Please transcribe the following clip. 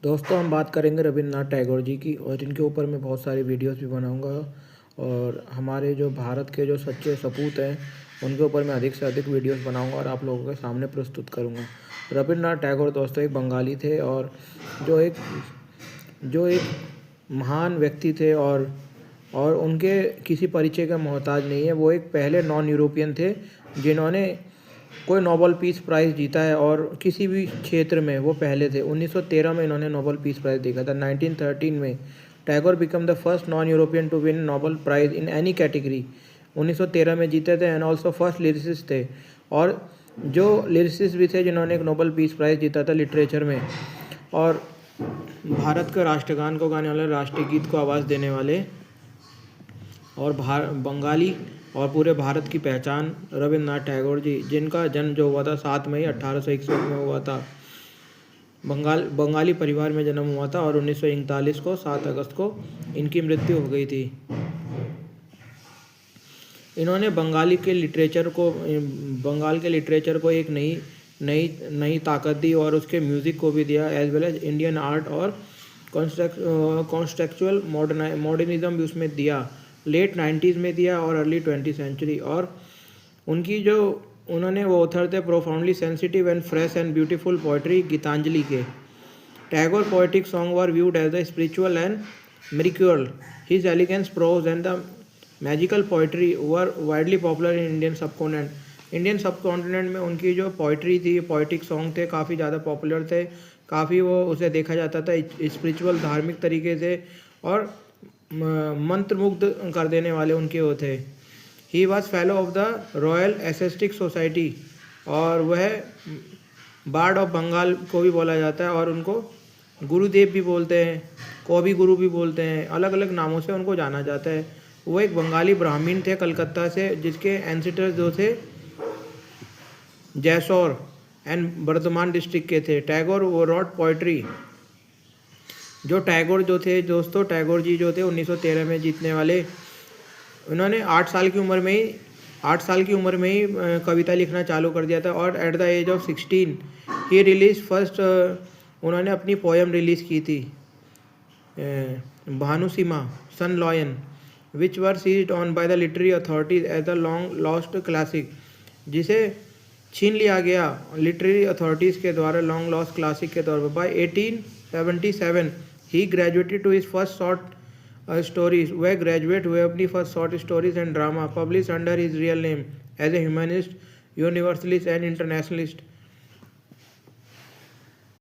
दोस्तों हम बात करेंगे रविन्द्रनाथ टैगोर जी की और इनके ऊपर मैं बहुत सारी वीडियोस भी बनाऊंगा और हमारे जो भारत के जो सच्चे सपूत हैं उनके ऊपर मैं अधिक से अधिक वीडियोस बनाऊंगा और आप लोगों के सामने प्रस्तुत करूंगा। रविन्द्रनाथ टैगोर दोस्तों एक बंगाली थे और जो एक जो एक महान व्यक्ति थे और उनके किसी परिचय का मोहताज नहीं है। वो एक पहले नॉन यूरोपियन थे जिन्होंने कोई नोबेल पीस प्राइज़ जीता है और किसी भी क्षेत्र में वो पहले थे। 1913 में इन्होंने नोबेल पीस प्राइज़ जीता था। 1913 में Tagore become the first non European to win Nobel prize in any category. 1913 में जीते थे एंड ऑल्सो फर्स्ट लिरिसिस्ट थे और जो लिरिसिस्ट भी थे जिन्होंने एक नोबेल पीस प्राइज़ जीता था लिटरेचर में। और भारत के राष्ट्रगान को गाने वाले, राष्ट्रीय गीत को आवाज़ देने वाले और बंगाली और पूरे भारत की पहचान रविन्द्रनाथ टैगोर जी, जिनका जन्म जो हुआ था 7 मई 1861 में हुआ था। बंगाली परिवार में जन्म हुआ था और 1939 को 7 अगस्त को इनकी मृत्यु हो गई थी। इन्होंने बंगाल के लिटरेचर को एक नई ताकत दी और उसके म्यूज़िक को भी दिया, as well as Indian art और कॉन्टेक्चुअल मॉडर्निज्म भी उसमें दिया। लेट 90s में दिया और अर्ली 20th सेंचुरी। और उनकी जो वो ऑथर थे profoundly sensitive and fresh and beautiful poetry Gitanjali के। Tagore poetic song were viewed as the spiritual and miracle. His elegance prose and the magical poetry were widely popular in Indian subcontinent. Indian subcontinent में उनकी जो poetry थी, poetic song थे, काफ़ी ज़्यादा popular थे। काफ़ी वो उसे देखा जाता था स्पिरिचुअल धार्मिक तरीके से और मंत्रमुग्ध कर देने वाले उनके वो थे। He was fellow of the Royal Asiatic society और वह बार्ड ऑफ बंगाल को भी बोला जाता है और उनको गुरुदेव भी बोलते हैं, कवि गुरु भी बोलते हैं, अलग अलग नामों से उनको जाना जाता है। वो एक बंगाली ब्राह्मण थे कलकत्ता से, जिसके एंसेस्टर्स जो थे जैसौर एंड बर्धमान डिस्ट्रिक्ट के थे। टैगोर वो रॉट पोइट्री। जो टैगोर जो थे दोस्तों, टैगोर जी जो थे 1913 में जीतने वाले, उन्होंने 8 साल की उम्र में ही कविता लिखना चालू कर दिया था और at the age of 16 he release first उन्होंने अपनी पोएम रिलीज़ की थी Bhanusimha sun lion, which were seized on by the literary authorities as the long lost classic, जिसे छीन लिया गया लिटरेरी अथॉरिटीज़ के द्वारा लॉन्ग लॉस्ट क्लासिक के तौर पर। बाय 1877 ही graduated to his first short stories. वह ग्रेजुएट हुए अपनी first short stories and drama publish under his real name as a humanist, universalist and internationalist.